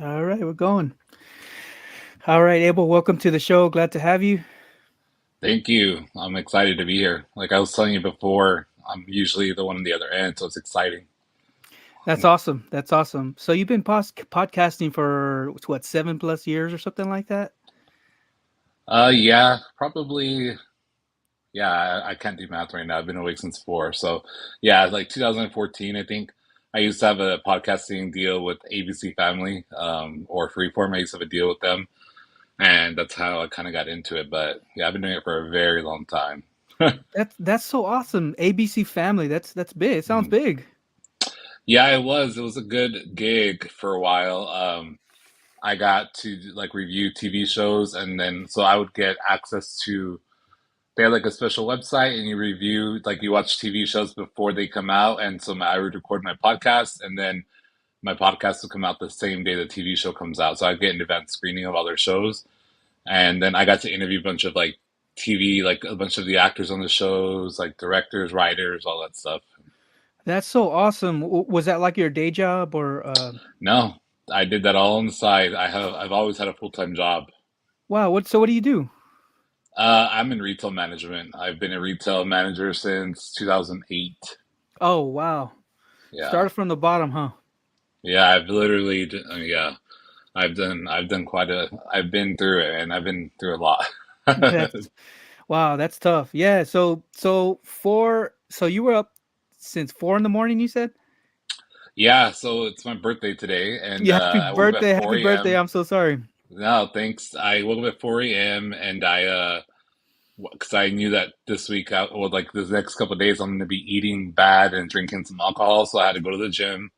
All right, we're going. All right, Abel, welcome to the show. Glad to have you. Thank you. I'm excited to be here. Like I was telling you before, I'm usually the one on the other end, so it's exciting. That's awesome. That's awesome. So you've been podcasting for what, 7+ years or something like that? Yeah, probably. Yeah, I can't do math right now. I've been awake since four. So, yeah, like 2014, I think. I used to have a podcasting deal with ABC Family, or Freeform. I used to have a deal with them, and that's how I kind of got into it. But yeah, I've been doing it for a very long time. That's so awesome. ABC Family. That's big. It sounds Mhm. big. Yeah, it was. It was a good gig for a while. I got to like review TV shows, and then so I would get access to. They had like a special website, and you review like you watch TV shows before they come out, and so I would record my podcast, and then my podcast would come out the same day the TV show comes out. So I get an advanced screening of all their shows, and then I got to interview a bunch of like TV, like a bunch of the actors on the shows, like directors, writers, all that stuff. That's so awesome. Was that like your day job or No, I did that all on the side. I've always had a full-time job. wow, what do you do? I'm in retail management. I've been a retail manager since 2008. Oh, wow. Yeah. Started from the bottom, huh? Yeah, I've literally, yeah, I've done quite a, I've been through it and I've been through a lot. That's wow, that's tough. Yeah, so you were up since 4 in the morning, you said? Yeah, so it's my birthday today and Yeah, happy I woke up birthday, at happy 4 birthday. a.m. I'm so sorry. No, thanks. I woke up at 4 a.m. and because I knew that this week, or like this next couple of days, I'm going to be eating bad and drinking some alcohol. So I had to go to the gym.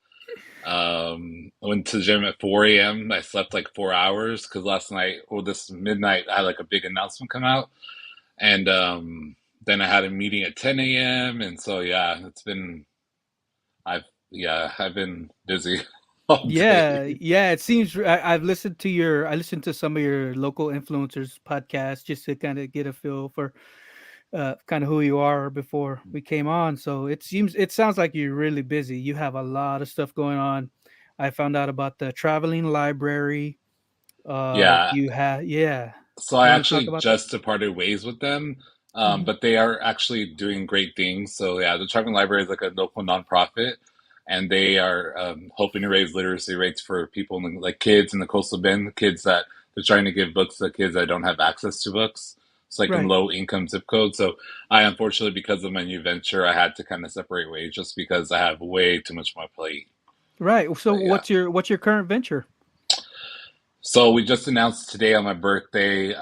I went to the gym at 4 a.m. I slept like 4 hours because last night or this midnight I had like a big announcement come out, and then I had a meeting at 10 a.m. And so yeah, I've I've been busy all Yeah, day. yeah. It seems I listened to some of your local influencers podcasts just to kind of get a feel for kind of who you are before we came on. So it sounds like you're really busy. You have a lot of stuff going on. I found out about the traveling library. Yeah, You have yeah. so I You want to talk actually about that? just departed ways with them, Hmm. but they are actually doing great things. So yeah, the Traveling Library is like a local nonprofit, and they are hoping to raise literacy rates for people in the, like kids in the coastal bend, kids that they're trying to give books to kids that don't have access to books. It's like in Right, low income zip codes. So I unfortunately, because of my new venture, I had to kind of separate ways just because I have way too much on my plate. right. So But yeah. what's your current venture? So we just announced today on my birthday.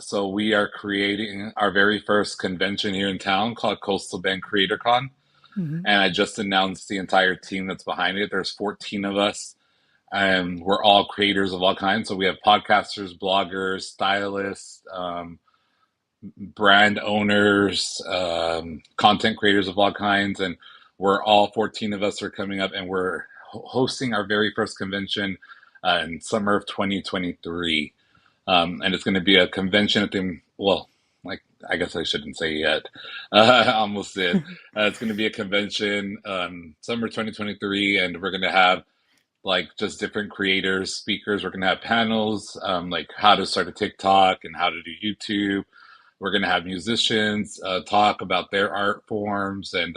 So we are creating our very first convention here in town called Coastal Bend Creator Con, Hmm. and I just announced the entire team that's behind it. There's 14 of us, and we're all creators of all kinds. So we have podcasters, bloggers, stylists, brand owners, content creators of all kinds, and we're all 14 of us are coming up, and we're hosting our very first convention in summer of 2023. And it's going to be a convention at the, well, like, I guess I shouldn't say yet. I almost did. It's going to be a convention summer 2023, and we're going to have like just different creators, speakers. We're going to have panels, like how to start a TikTok and how to do YouTube. We're going to have musicians talk about their art forms, and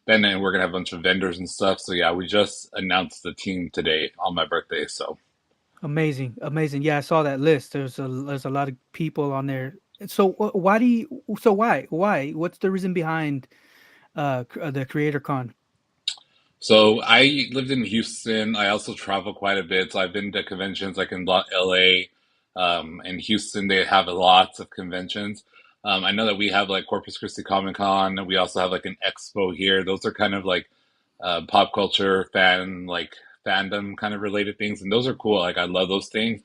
then we're going to have a bunch of vendors and stuff. So yeah, we just announced the team today on my birthday. So Amazing, amazing. Yeah, I saw that list. There's a lot of people on there. So why do you? So why? What's the reason behind the Creator Con? So I lived in Houston. I also travel quite a bit. So I've been to conventions like in LA, in Houston. They have lots of conventions. I know that we have like Corpus Christi Comic Con, and we also have like an expo here. Those are kind of like pop culture fandom kind of related things, and those are cool. Like I love those things.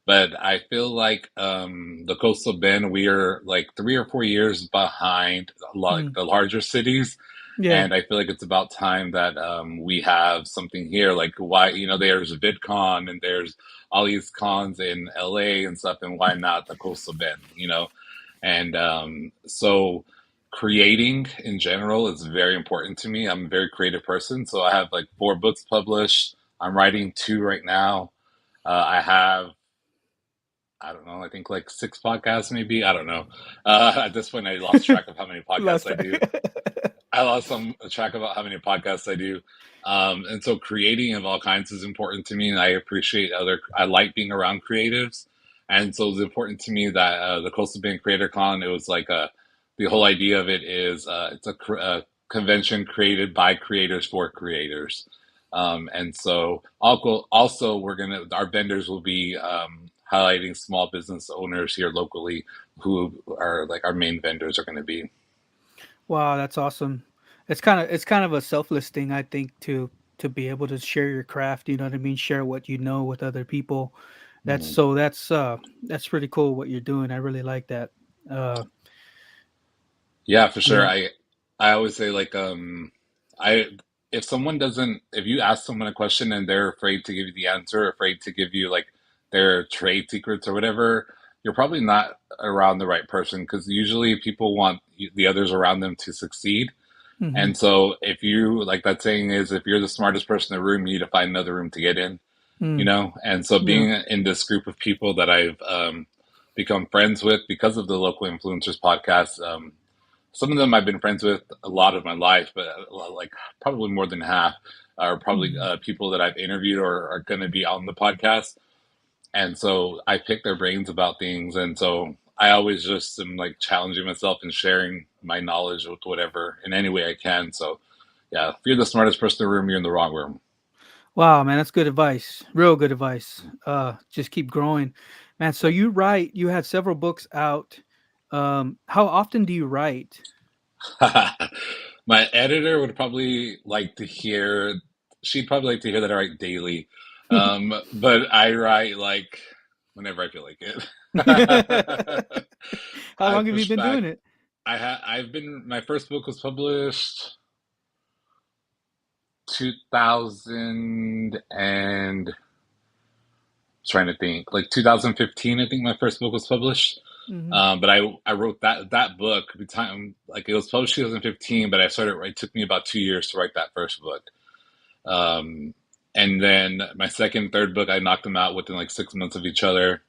But I feel like the coastal bend, we are like 3 or 4 years behind a lot Mm, the larger cities, yeah, and I feel like it's about time that we have something here. Like why, there's VidCon and there's all these cons in LA and stuff, and why not the coastal bend, And so creating in general is very important to me. I'm a very creative person, so I have like 4 books published. I'm writing two right now. I have, I don't know, I think like six podcasts maybe. I don't know. At this point, I lost track of how many podcasts Last I track. do. I lost some track about how many podcasts I do. And so creating of all kinds is important to me. And I appreciate I like being around creatives. And so it's important to me that the Coastal Bend Creator Con, it was like the whole idea of it is it's a convention created by creators for creators. And so also our vendors will be highlighting small business owners here locally who are like our main vendors are going to be. Wow, that's awesome. It's kind of a selfless thing, I think, to be able to share your craft. You know what I mean? Share what you know with other people. That's Mhm. so that's pretty cool what you're doing. I really like that. Uh, Yeah, for sure. yeah. I always say like I if someone doesn't if you ask someone a question and they're afraid to give you the answer, afraid to give you like their trade secrets or whatever, you're probably not around the right person because usually people want the others around them to succeed. Hmm. And so if you like that saying is if you're the smartest person in the room, you need to find another room to get in, you Mm, know? And so yeah. being in this group of people that I've become friends with because of the local influencers podcast, some of them I've been friends with a lot of my life, but like probably more than half are probably Mhm. people that I've interviewed or are going to be on the podcast. And so I pick their brains about things. And so I always just am like challenging myself and sharing my knowledge with whatever in any way I can. So yeah, if you're the smartest person in the room, you're in the wrong room. Wow, man, that's good advice. Real good advice. Just keep growing, man. So you write. You have several books out. How often do you write? My editor would probably like to hear, she'd probably like to hear that I write daily. But I write like whenever I feel like it. How I long have you push been back. doing it? My first book was published 2000 and trying to think like 2015. I think my first book was published. Hmm. But I wrote that book the time like it was published 2015, but it took me about 2 years to write that first book. Um, and then my second, third book, I knocked them out within like 6 months of each other.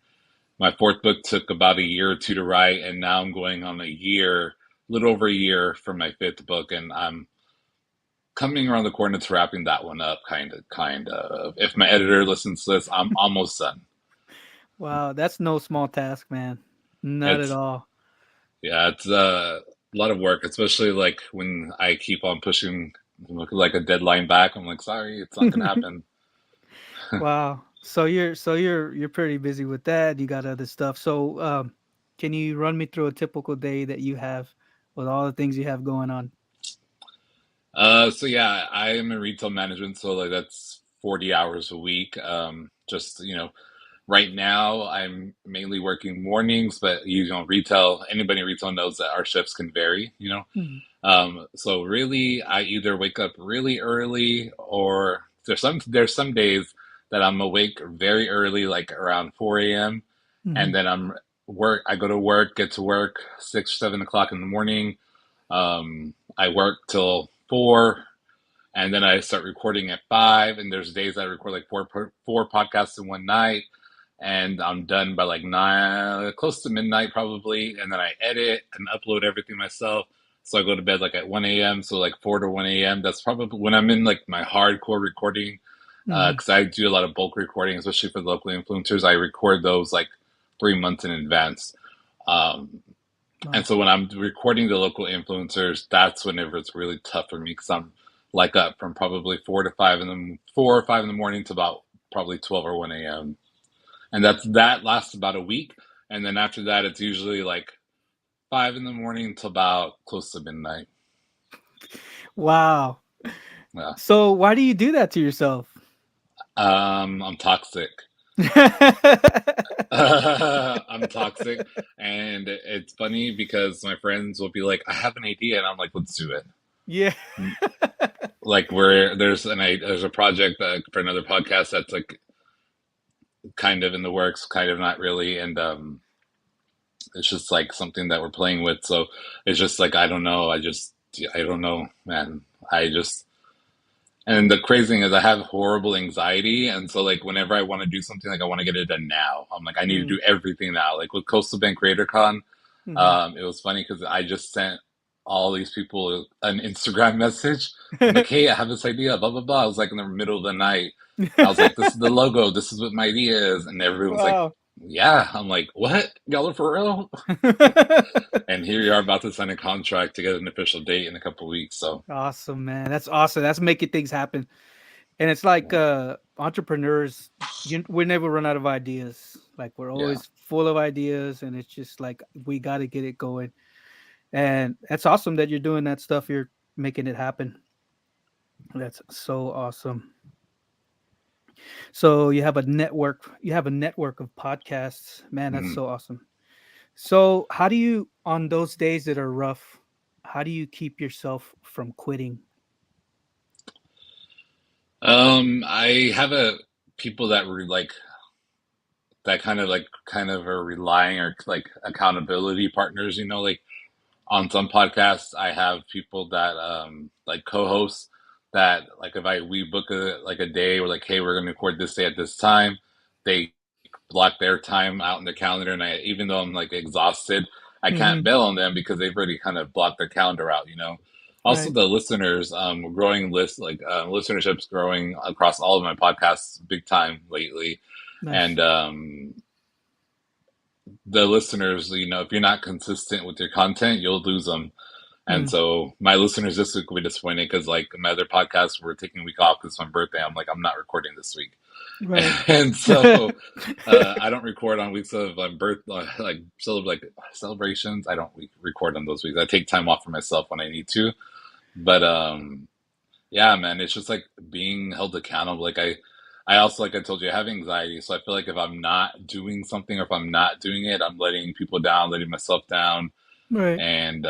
My fourth book took about a year or two to write, and now I'm going on a little over a year for my fifth book, and I'm coming around the corner to wrapping that one up, kind of. If my editor listens to this, I'm almost done. Wow, that's no small task, man. Not at It's all. Yeah, it's a lot of work, especially like when I keep on pushing like a deadline back. I'm like, sorry, it's not gonna happen. Wow. So you're pretty busy with that. You got other stuff. So can you run me through a typical day that you have with all the things you have going on? So yeah, I am in retail management, so like that's 40 hours a week. Just right now I'm mainly working mornings, but retail. Anybody in retail knows that our shifts can vary. Mhm. So really, I either wake up really early, or there's some days that I'm awake very early, like around 4 a.m., and Mhm. then I go to work, get to work 6, 7 o'clock in the morning. I work till 4, and then I start recording at 5. And there's days I record like four podcasts in one night, and I'm done by like 9, close to midnight probably. And then I edit and upload everything myself. So I go to bed like at 1 a.m. So like 4 to 1 a.m. That's probably when I'm in like my hardcore recording, Mhm. because I do a lot of bulk recording, especially for the local influencers. I record those like 3 months in advance. Um, and Wow. so when I'm recording the local influencers, that's whenever it's really tough for me because I'm like up from probably 4 or 5 in the morning to about probably 12 or 1 a.m. And that lasts about a week. And then after that, it's usually like 5 in the morning to about close to midnight. Wow. Yeah. So why do you do that to yourself? I'm toxic. I'm toxic. And it's funny because my friends will be like, I have an idea. And I'm like, let's do it. Yeah. Like there's a project for another podcast that's like kind of in the works, kind of not really. And it's just like something that we're playing with. So it's just like, I don't know. I don't know, man. I just, And the crazy thing is, I have horrible anxiety, and so like whenever I want to do something, like I want to get it done now. I'm like, I need to Mm. do everything now. Like with Coastal Bend Creator Con, Hmm. it was funny because I just sent all these people an Instagram message. I'm like, hey, I have this idea, blah blah blah. I was like in the middle of the night. I was like, this is the logo. This is what my idea is, and everyone's like, Wow. yeah. I'm like, what? Y'all are for real? And here you are about to sign a contract to get an official date in a couple of weeks. So Awesome, man. That's awesome. That's making things happen. And it's like entrepreneurs, we never run out of ideas. Like we're yeah. always full of ideas, and it's just like we got to get it going. And that's awesome that you're doing that stuff. You're making it happen. That's so awesome. So you have a network. You have a network of podcasts. Man, that's Mhm. so awesome. So how do you, on those days that are rough, how do you keep yourself from quitting? I have a people that were like that kind of are relying or like accountability partners, you know, like on some podcasts I have people that like co-hosts that like if I we book a like a day, we're like, hey, we're gonna record this day at this time. They block their time out in the calendar, and I even though I'm like exhausted, I can't Hmm. bail on them because they've already kind of blocked their calendar out, you know. Also Right. the listeners, growing list like listenership's growing across all of my podcasts big time lately. Nice. And the listeners, you know, if you're not consistent with your content, you'll lose them. And Mm. so my listeners this week will be disappointed because like my other podcasts were taking a week off because it's my birthday. I'm like, I'm not recording this week. Right. And so I don't record on weeks of birth like celebrations. I don't record on those weeks. I take time off for myself when I need to. But yeah, man, it's just like being held accountable. Like I also like I told you, I have anxiety, so I feel like if I'm not doing something or if I'm not doing it, I'm letting people down, letting myself down, Right. and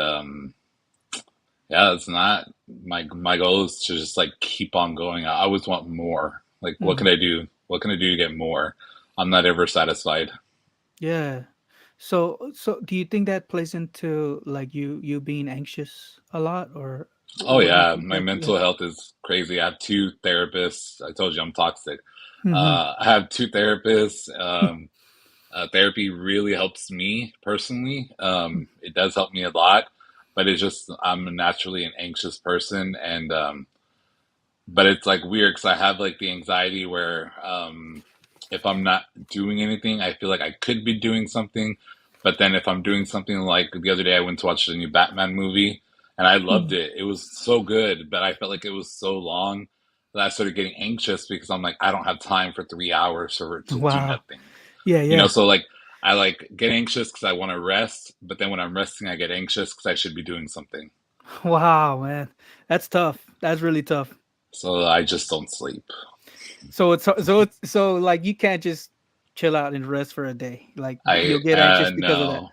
yeah, it's not my goal is to just like keep on going. I always want more. Like, what can Hmm. I do? What can I do to get more? I'm not ever satisfied. Yeah. So do you think that plays into like you being anxious a lot, or Oh what do you yeah, think my that? Yeah. mental health is crazy. I have two therapists. I told you I'm toxic. Hmm. I have two therapists. Therapy really helps me personally. It does help me a lot, but it's just I'm naturally an anxious person, and but it's like weird because I have like the anxiety where if I'm not doing anything, I feel like I could be doing something. But then if I'm doing something like the other day, I went to watch the new Batman movie and I loved it. It was so good, but I felt like it was so long that I started getting anxious because I'm like, I don't have time for 3 hours for to do Wow. nothing. Yeah. You know, Yeah. so like I like get anxious because I want to rest, but then when I'm resting, I get anxious because I should be doing something. Wow, man. That's tough. That's really tough. So I just don't sleep. So like you can't just chill out and rest for a day. Like I you'll get anxious because of that. no.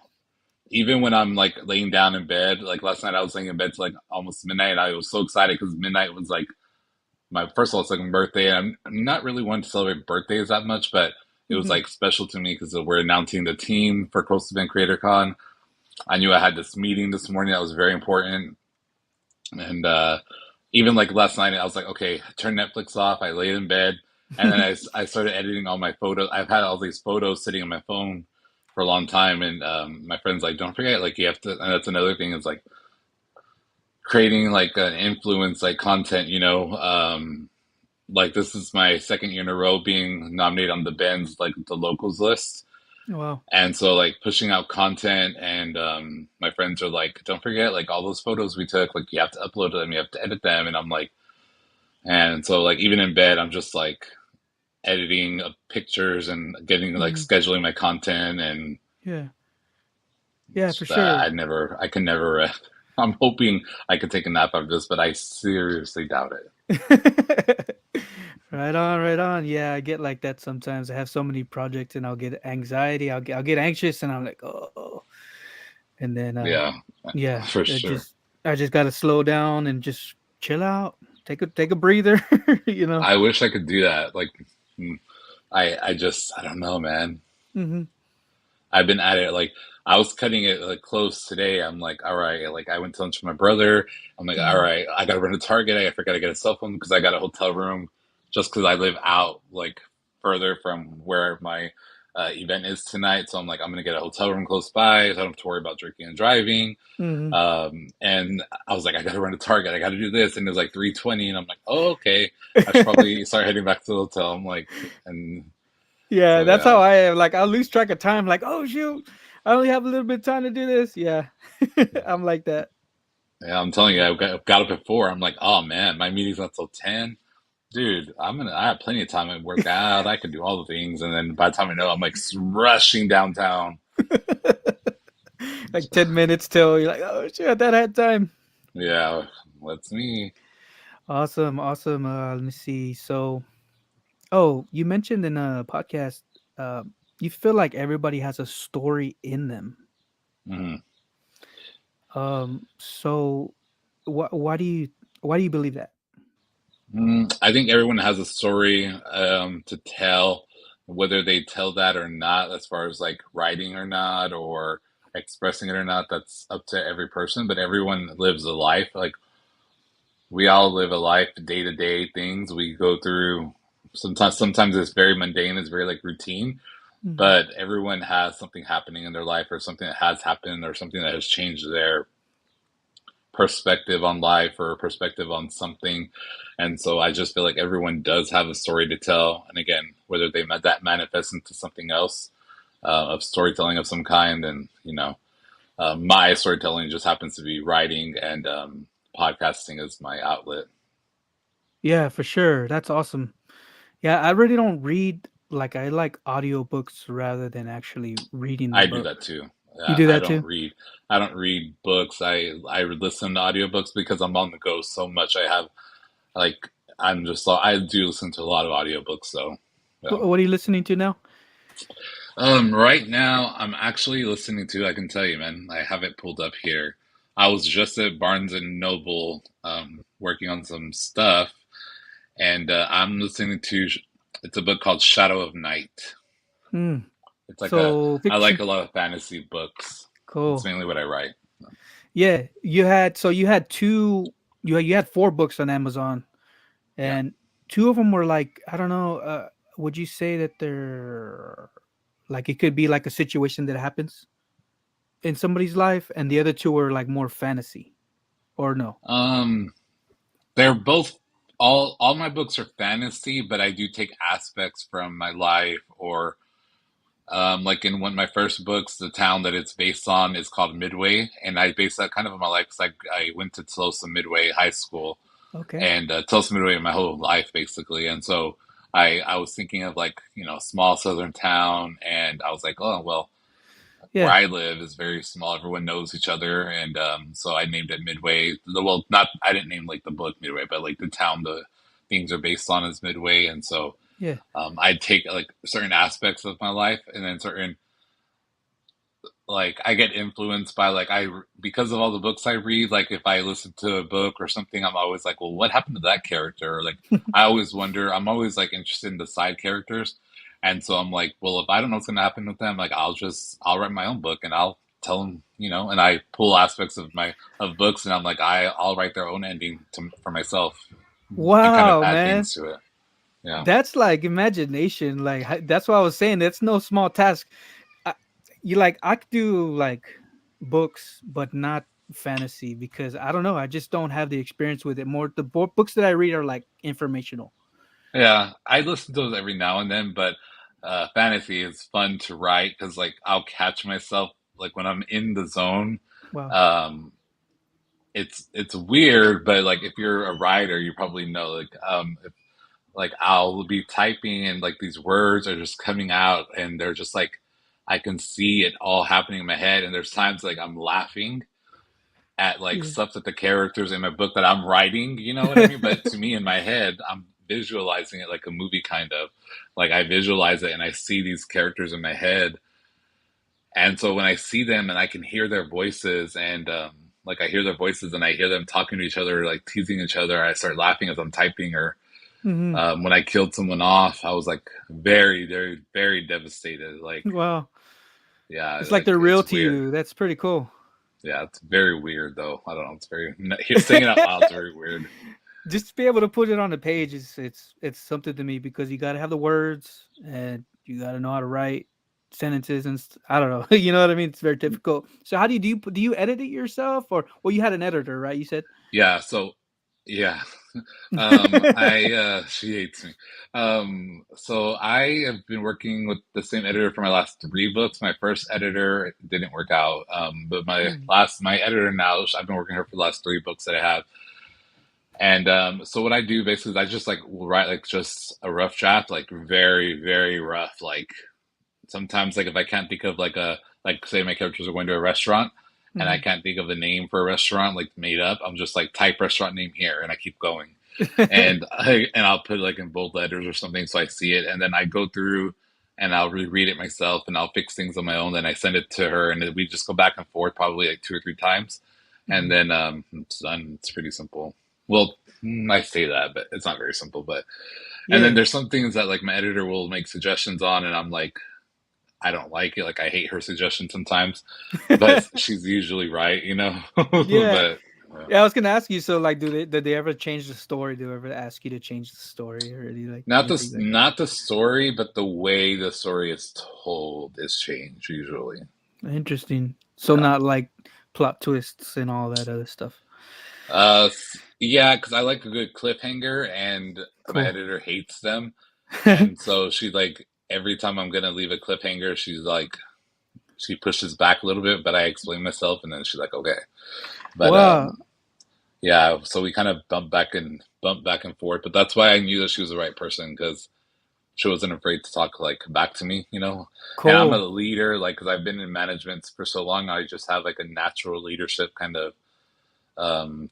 Even when I'm like laying down in bed, like last night I was laying in bed till like almost midnight. And I was so excited because midnight was like my first of all, it's like my birthday. I'm not really one to celebrate birthdays that much, but it was Hmm. like special to me because we're announcing the team for Coastal Bend Creator Con. I knew I had this meeting this morning that was very important, and even like last night, I was like, okay, turn Netflix off. I laid in bed, and then I started editing all my photos. I've had all these photos sitting on my phone for a long time, and my friend's like, don't forget, like you have to. And that's another thing is like creating like an influence, like content. You know, like this is my second year in a row being nominated on the Ben's like the locals list. Wow. And so like pushing out content and my friends are like, don't forget like all those photos we took, like you have to upload them, you have to edit them. And I'm like, and so like even in bed, I'm just like editing pictures and getting like Hmm. scheduling my content and Yeah. Yeah, for that sure. I can never I'm hoping I could take a nap after this, but I seriously doubt it. Right on, right on. Yeah, I get like that sometimes. I have so many projects and I'll get anxiety. I'll get anxious and I'm like, oh. And then Yeah, yeah, for it sure. just I just gotta slow down and just chill out. Take a breather, you know. I wish I could do that. Like, I just, I don't know, man. Hmm. I've been at it like I was cutting it like close today. I'm like, all right, like I went to lunch with my brother. I'm like, all Mm, right, I gotta run to Target. I forgot to get a cell phone because I got a hotel room just because I live out like further from where my event is tonight. So I'm like, I'm gonna get a hotel room close by, so I don't have to worry about drinking and driving. mhm. And I was like, I gotta run to Target. I gotta do this, and it was like 3:20, and I'm like, oh okay, I should probably start heading back to the hotel. I'm like, and Yeah, so that's yeah. how I am. Like I'll lose track of time. Like, oh shoot, I only have a little bit of time to do this. Yeah, I'm like that. Yeah, I'm telling you, got up at 4. I'm like, oh man, my meeting's not till 10. Dude, I have plenty of time to work out. I can do all the things. And then by the time I know, I'm like rushing downtown. Like 10 minutes till you're like, oh shit, that had time. Yeah, that's me. Awesome, awesome. Let me see. So, oh, you mentioned in a podcast, uh, you feel like everybody has a story in them. Mhm. So, why do you believe that? I think everyone has a story to tell, whether they tell that or not, as far as like writing or not, or expressing it or not, that's up to every person. But everyone lives a life. Like we all live a life, day to day things we go through. Sometimes it's very mundane, it's very like routine, Mhm. but everyone has something happening in their life, or something that has happened, or something that has changed their perspective on life or perspective on something. And so I just feel like everyone does have a story to tell. And again, whether that manifests into something else, of storytelling of some kind, and my storytelling just happens to be writing, and podcasting is my outlet. Yeah, for sure. That's awesome. Yeah, I really don't read. Like I like audiobooks rather than actually reading the I do book. that too. You do I that don't too? read. I don't read books. I listen to audiobooks because I'm on the go so much. I have like I'm just I do listen to a lot of audiobooks. So yeah. What are you listening to now? Right now I'm actually listening to. I can tell you, man. I have it pulled up here. I was just at Barnes and Noble, working on some stuff, and I'm listening to. It's a book called Shadow of Night. Hmm. It's like a. So I like fiction. a lot of fantasy books. It's Cool. mainly what I write. Yeah, you had two. You had four books on Amazon, Yeah. and two of them were like I don't know. Would you say that they're like it could be like a situation that happens in somebody's life, and the other two were like more fantasy, or no? Um, they're both all my books are fantasy, but I do take aspects from my life, or like in one of my first books, the town that it's based on is called Midway, and I base that kind of on my life because I went to Tulsa Midway High School, Okay. and Tulsa Midway my whole life basically, and so I was thinking of like a small southern town, and I was like, oh well, where Yeah. I live is very small. Everyone knows each other, and so I named it Midway. Well, not I didn't name like the book Midway, but like the town the things are based on is Midway, and so Yeah. I'd take like certain aspects of my life, and then certain like I get influenced by like I because of all the books I read. Like if I listen to a book or something, I'm always like, well, what happened to that character? Or, like I always wonder. I'm always like interested in the side characters, and so I'm like, well, if I don't know what's gonna happen with them, like I'll write my own book and I'll tell them, and I pull aspects of my of books, and I'm like I'll write their own ending for myself and kind of Wow, add man. things to it. Yeah. That's like imagination. Like that's what I was saying. That's no small task. I, I could do like books, but not fantasy because I don't know. I just don't have the experience with it. More the books that I read are like informational. Yeah, I listen to those every now and then, but fantasy is fun to write because like I'll catch myself like when I'm in the zone. Wow. Um, it's weird, but like if you're a writer, you probably know like I'll be typing and like these words are just coming out and they're just like I can see it all happening in my head, and there's times like I'm laughing at like Yeah. stuff that the characters in my book that I'm writing, you know what I mean? But to me in my head, I'm visualizing it like a movie kind of. Like I visualize it and I see these characters in my head. And so when I see them and I can hear their voices, and like I hear their voices and I hear them talking to each other, like teasing each other, I start laughing as I'm typing. Or Hmm. when I killed someone off, I was like very, very, very devastated. Like Wow. Yeah, It's like like they're real it's to weird. you. That's pretty cool. Yeah, it's very weird though. I don't know. It's very saying it out loud. It's very weird. Just to be able to put it on the page is it's something to me because you got to have the words and you got to know how to write sentences and I don't know. You know what I mean? It's very difficult. So how do you edit it yourself or well you had an editor, right? You said. Yeah. So yeah. I she hates me. So I have been working with the same editor for my last three books. My first editor didn't work out, but Mm, my editor now, I've been working with her for the last three books that I have. And so what I do basically is I just like will write like just a rough draft, like very very rough. Like sometimes like if I can't think of like say my characters are going to a restaurant. And I mhm. can't think of the name for a restaurant like made up. I'm just like type restaurant name here, and I keep going and I'll put it like in bold letters or something so I see it, and then I go through and I'll reread it myself and I'll fix things on my own. Then I send it to her, and then we just go back and forth probably like two or three times, and Mhm. then it's done. It's pretty simple. Well, I say that, but it's not very simple. But and then Yeah. there's some things that like my editor will make suggestions on, and I'm like, I don't like it. Like I hate her suggestions sometimes, but she's usually right, you know. Yeah. But Yeah, I was gonna ask you. So, like, did they ever change the story? Do they ever ask you to change the story or anything like that? not the story, but the way the story is told is changed usually. Interesting. So, Yeah. not like plot twists and all that other stuff. Yeah, because I like a good cliffhanger, and my Cool. editor hates them, and so she like every time I'm gonna leave a cliffhanger, she's like she pushes back a little bit, but I explain myself, and then she's like, okay. But Wow. yeah, so we kind of bump back and forth, but that's why I knew that she was the right person because she wasn't afraid to talk like back to me, you know. And I'm a Cool. leader, like because I've been in management for so long, I just have like a natural leadership kind of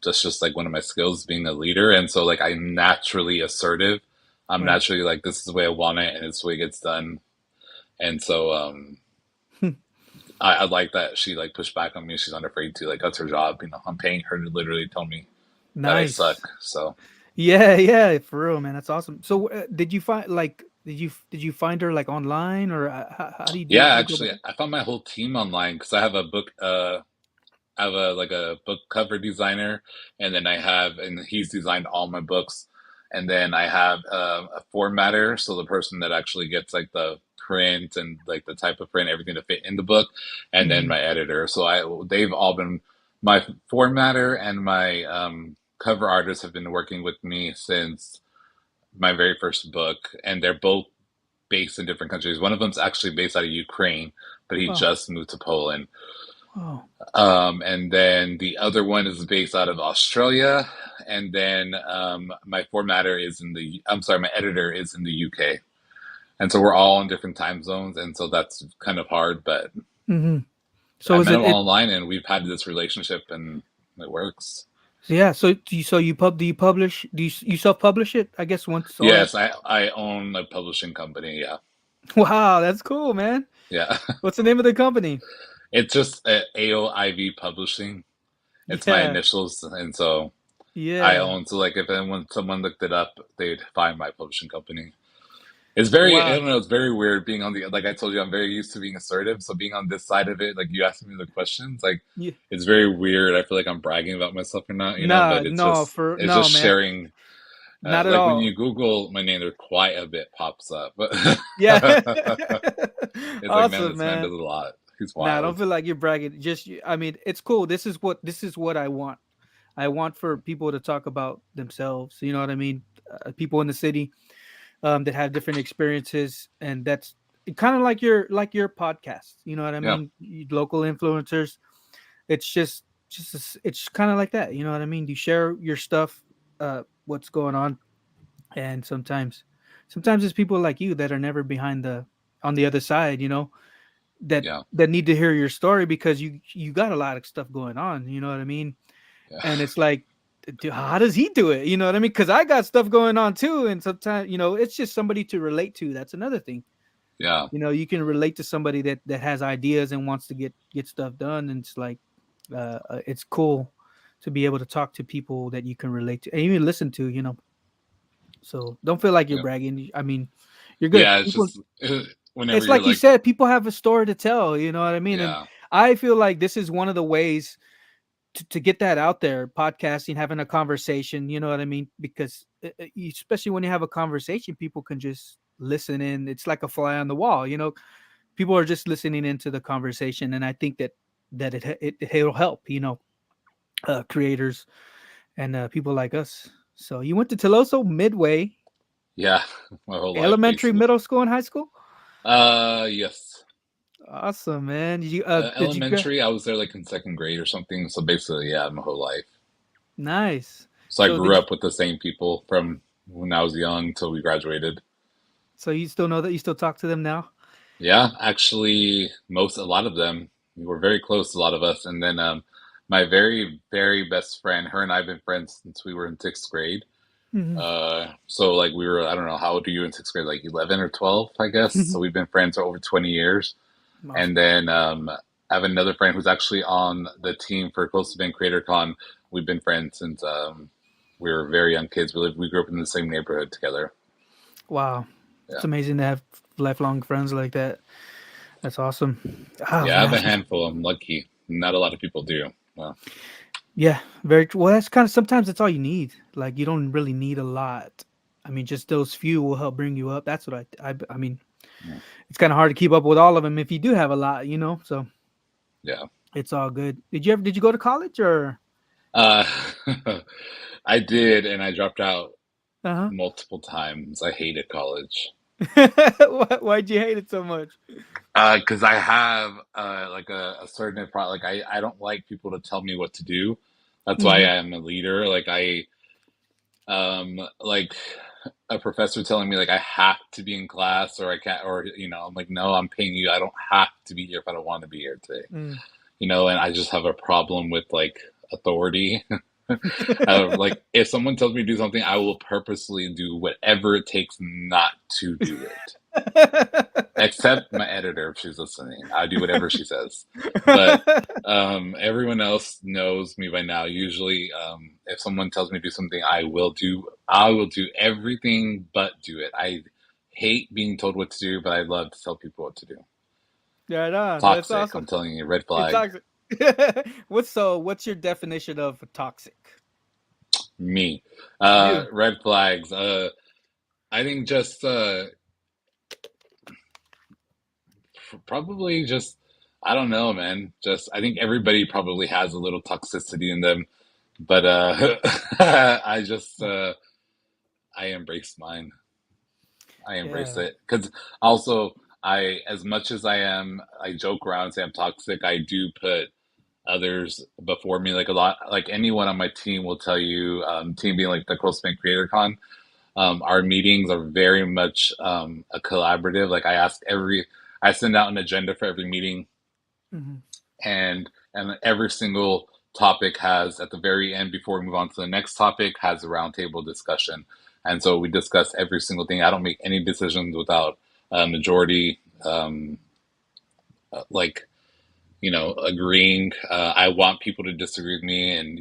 that's just like one of my skills being a leader, and so like I'm naturally assertive. I'm Right. naturally like this is the way I want it, and it's the way it gets done. And so I like that she like pushed back on me. She's not afraid to like that's her job, you know. I'm paying her to literally tell me that I suck. Nice. So Yeah, yeah, for real, man. That's awesome. So, did you find like did you find her like online or how do you yeah, how do you go actually, about it? I found my whole team online because I have a book. I have a like a book cover designer, and then and he's designed all my books, and then I have a formatter, so the person that actually gets like the print and like the type of print, everything to fit in the book, and then Mhm. my editor. So I they've all been my formatter and my cover artists have been working with me since my very first book, and they're both based in different countries. One of them's actually based out of Ukraine, but he Wow. just moved to Poland. Wow. And then the other one is based out of Australia. And then my formatter is I'm sorry, my editor is in the UK. And so we're all in different time zones. And so that's kind of hard, but Mhm. I So is met him it online and we've had this relationship and it works. yeah, so do you publish you self-publish it? I guess once all that. Yes, I own a publishing company. Yeah. Wow, that's cool, man. Yeah. What's the name of the company? It's just AOIV Publishing. It's my Yeah. initials. And so I Yeah. own, so like if anyone, someone looked it up, they'd find my publishing company. It's very, I Wow. don't know, it's very weird being on like I told you, I'm very used to being assertive. So being on this side of it, like you asking me the questions, like Yeah. it's very weird. I feel like I'm bragging about myself or not, you know, Nah, but no, for it's no, just man. sharing. Not at Like when all. you Google my name, there quite a bit pops up, but Yeah. it's like, man, Awesome, this man does man. a lot. He's Nah, don't wild. feel like you're bragging. Just I mean, it's cool. This is what I want. I want for people to talk about themselves. You know what I mean? People in the city that have different experiences, and that's kind of like your podcast. You know what I Yeah, mean? Local influencers. It's it's kind of like that. You know what I mean? You share your stuff, what's going on, and sometimes it's people like you that are never behind the on the other side. You know yeah, that need to hear your story because you got a lot of stuff going on. You know what I mean? yeah, And it's like how does he do it? You know what I mean? Because I got stuff going on too, and sometimes it's just somebody to relate to. That's another thing. yeah, You can relate to somebody that has ideas and wants to get stuff done, and it's like it's cool to be able to talk to people that you can relate to and even listen to. So don't feel like you're yeah. bragging. I mean, you're good. Yeah, it's People, just whenever it's you're like you like, said, people have a story to tell. You know what I mean? And yeah, I feel like this is one of the ways to get that out there, podcasting, having a conversation. You know what I mean? Because especially when you have a conversation, people can just listen in. It's like a fly on the wall. You know, people are just listening into the conversation, and I think that it'll help. You know, creators and people like us. So you went to Teloso Midway, yeah, my whole life elementary, basically. middle school, and high school. Yes. Awesome, man. Did you go? Elementary, I was there like in second grade or something. So basically, yeah, my whole life. Nice. So I So grew did you? up with the same people from when I was young till we graduated. So you still know that you still talk to them now? Yeah, actually, a lot of them, we were very close, a lot of us. And then my very, very best friend, her and I have been friends since we were in sixth grade. So like we were, I don't know, how old are you in sixth grade? Like 11 or 12, I guess. Hmm. So we've been friends for over 20 years. And Awesome. then I have another friend who's actually on the team for Close to Band Creator Con. We've been friends since we were very young kids. We grew up in the same neighborhood together. Wow. It's Yeah. amazing to have lifelong friends like that. That's awesome. Oh Yeah, I have a man. handful. I'm lucky. Not a lot of people do. Well, Yeah, very well. That's kind of sometimes that's all you need. Like you don't really need a lot. I mean, just those few will help bring you up. That's what I mean, yeah. it's kind of hard to keep up with all of them if you do have a lot, you know. So Yeah. it's all good. Did you go to college or? Uh, I did, and I dropped out Uh multiple times. I hated college. huh. Why'd you hate it so much? Because I have like a certain like I don't like people to tell me what to do. That's why Hmm. I'm a leader. Like a professor telling me like I have to be in class or I can't, or I'm like, no, I'm paying you. I don't have to be here if I don't want to be here today. Mm. And I just have a problem with like authority. Like if someone tells me to do something, I will purposely do whatever it takes not to do it. Except my editor, if she's listening, I do whatever she says. But everyone else knows me by now. Usually, if someone tells me to do something, I will do. I will do everything but do it. I hate being told what to do, but I love to tell people what to do. Right on. That's Toxic, I'm awesome. telling you, red It's flag. toxic. What's your definition of toxic? Me, You. red flags. I think just probably just I don't know, man. Just I think everybody probably has a little toxicity in them, but I just I embrace mine. I embrace Yeah. it because also as much as I joke around and say I'm toxic. I do put others before me, like a lot. Like anyone on my team will tell you, team being like the Close Bank Creator Con. Our meetings are very much a collaborative. Like I send out an agenda for every meeting, Hmm. and every single topic has at the very end before we move on to the next topic has a roundtable discussion, and so we discuss every single thing. I don't make any decisions without a majority like agreeing. I want people to disagree with me, and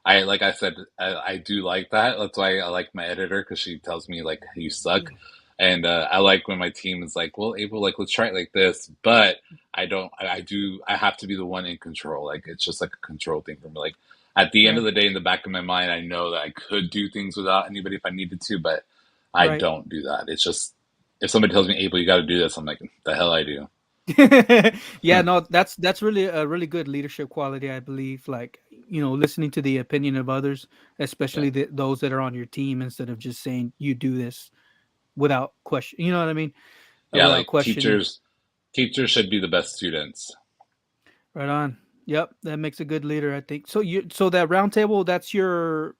I like I said, I do like that. That's why I like my editor because she tells me like you suck, and I like when my team is like, well, Abel, like let's try it like this, but I don't. I have to be the one in control. Like it's just like a control thing for me. Like at the end of Right. the day, in the back of my mind, I know that I could do things without anybody if I needed to, but I Right. don't do that. It's just if somebody tells me, Abel, you got to do this, I'm like, the hell I do. Yeah, no, that's really a really good leadership quality, I believe. Like, listening to the opinion of others, Yeah. especially those that are on your team, instead of just saying you do this without question. You know what I mean? Yeah, Without like questioning. teachers should be the best students. Right on. Yep, that makes a good leader, I think. So that roundtable, that's your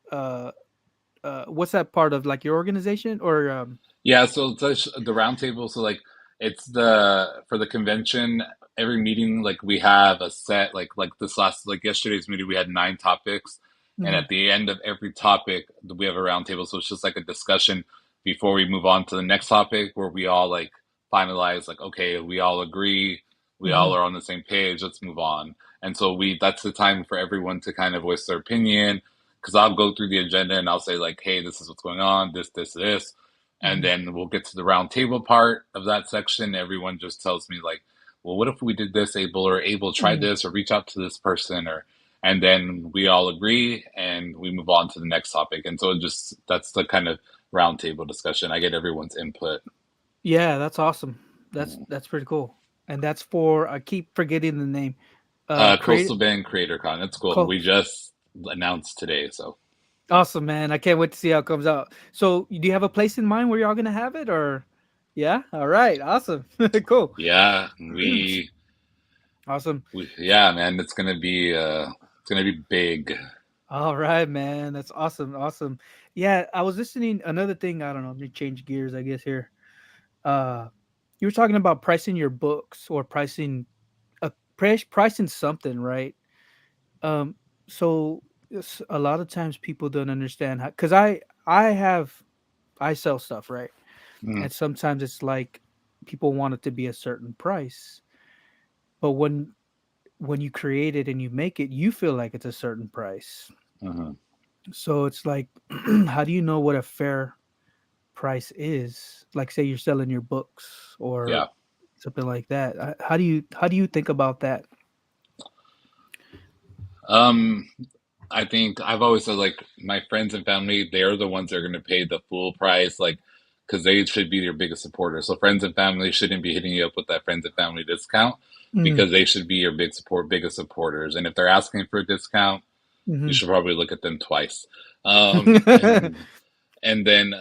what's that part of, like, your organization or Yeah, so it's the round table. So like it's the for the convention, every meeting like we have a set like this last like yesterday's meeting we had 9 topics, and Mhm, at the end of every topic we have a round table. So it's just like a discussion before we move on to the next topic where we all like finalize like okay, we all agree, we all mhm, are on the same page, let's move on. And so we that's the time for everyone to kind of voice their opinion because I'll go through the agenda and I'll say like, hey, this is what's going on, this, this, this. And Hmm. then we'll get to the round table part of that section. Everyone just tells me like, well, what if we did this, Abel, or Abel, try Hmm. this, or reach out to this person, or and then we all agree and we move on to the next topic. And so it just that's the kind of round table discussion. I get everyone's input. Yeah, that's awesome. That's pretty cool. And that's for I keep forgetting the name. Create Coastal Bend Creator Con. It's cool. We Coast. just announced today, so Awesome, man. I can't wait to see how it comes out. So, do you have a place in mind where y'all gonna have it, or? Yeah. All right. Awesome. Cool. yeah, we yeah, man, it's gonna be big. All right, man. That's awesome. Awesome. Yeah, I was listening. Another thing. I don't know. Let me change gears. I guess here. Uh, you were talking about pricing your books or pricing pricing something, right? Um, so a lot of times people don't understand how because I sell stuff, right? Mm, And sometimes it's like people want it to be a certain price, but when you create it and you make it, you feel like it's a certain price. mhm. So it's like, how do you know what a fair price is? Like, say you're selling your books or Yeah. something like that. How do you think about that? Um, I think I've always said like my friends and family, they're the ones that are going to pay the full price, like because they should be your biggest supporters. So friends and family shouldn't be hitting you up with that friends and family discount Mm. because they should be your biggest supporters. And if they're asking for a discount, you Hmm. should probably look at them twice. Um, and and then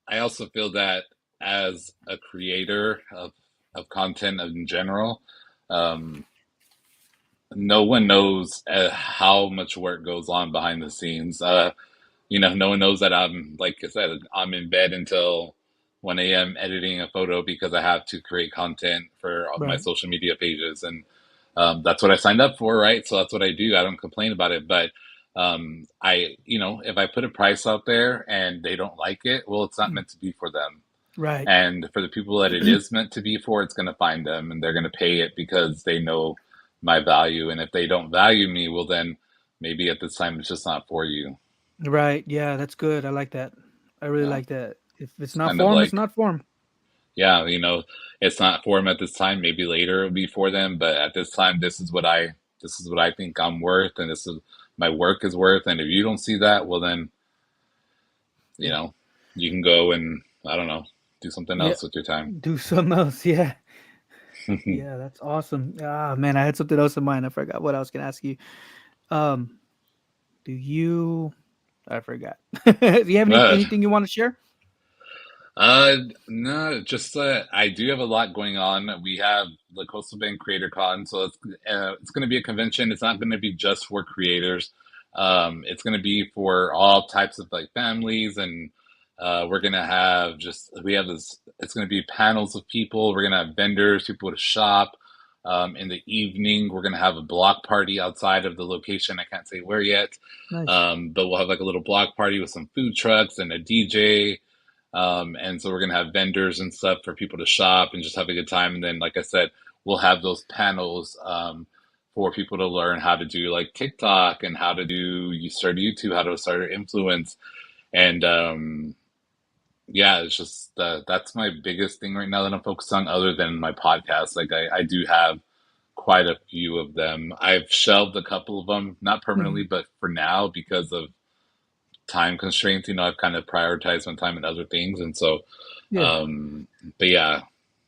I also feel that as a creator of content in general, um, no one knows how much work goes on behind the scenes. No one knows that I'm, like I said, I'm in bed until 1 a.m. editing a photo because I have to create content for all my Right. social media pages. And that's what I signed up for, right? So that's what I do. I don't complain about it. But if I put a price out there and they don't like it, well, it's not Mm. meant to be for them. Right. And for the people that it is meant to be for, it's going to find them and they're going to pay it because they know my value. And if they don't value me, well, then maybe at this time it's just not for you. Right. Yeah, that's good. I like that. I really Yeah. like that. If it's It's not kind of for 'em, it's like, not for 'em. yeah, it's not for them at this time. Maybe later it'll be for them. But at this time, this is what I think I'm worth. And this is my work is worth. And if you don't see that, well, then, you Yeah. know, you can go and, I don't know, do something Yeah. else with your time. Do something else. Yeah. Yeah, that's awesome. Ah, man, I had something else in mind. I forgot what I was gonna ask you. Um, do you? I forgot. Do you have Uh, anything you want to share? no, just I do have a lot going on. We have the Coastal Bend Creator Con, so it's going to be a convention. It's not going to be just for creators. It's going to be for all types of like families, and we're going to have just we have this. It's going to be panels of people. We're going to have vendors, people to shop. In the evening, we're going to have a block party outside of the location. I can't say where yet, Nice. but we'll have like a little block party with some food trucks and a DJ. And so we're gonna have vendors and stuff for people to shop and just have a good time. And then, like I said, we'll have those panels for people to learn how to do like TikTok and how to do you start YouTube, how to start an influence. And yeah, it's just that's my biggest thing right now that I'm focused on, other than my podcast. Like I do have quite a few of them. I've shelved a couple of them, not permanently, Mhm. but for now because of time constraints. I've kind of prioritized my time in other things, and so Yeah. um, but yeah,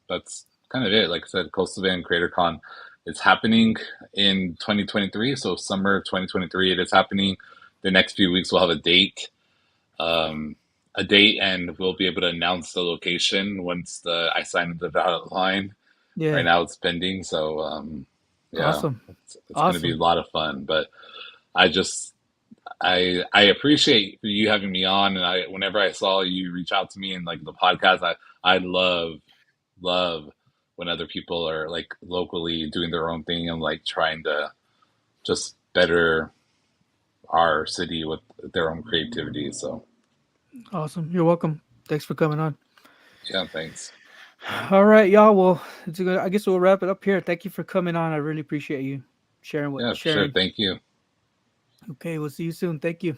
that's kind of it. Like I said, Coastal Bend Creator Con is happening in 2023. So summer of 2023, it is happening. The next few weeks, we'll have um, a date, and we'll be able to announce the location once I sign the dotted line. Right Yeah. now, it's pending. So yeah, Awesome. it's going to be a Awesome. lot of fun. But I just I appreciate you having me on, and I whenever I saw you reach out to me and like the podcast, I love when other people are like locally doing their own thing and like trying to just better our city with their own creativity. So Awesome. You're welcome. Thanks for coming on. yeah, thanks. All right, y'all. Well, I guess we'll wrap it up here. Thank you for coming on. I really appreciate you sharing what Yeah, for sure. sharing. Thank you. Okay, we'll see you soon. Thank you.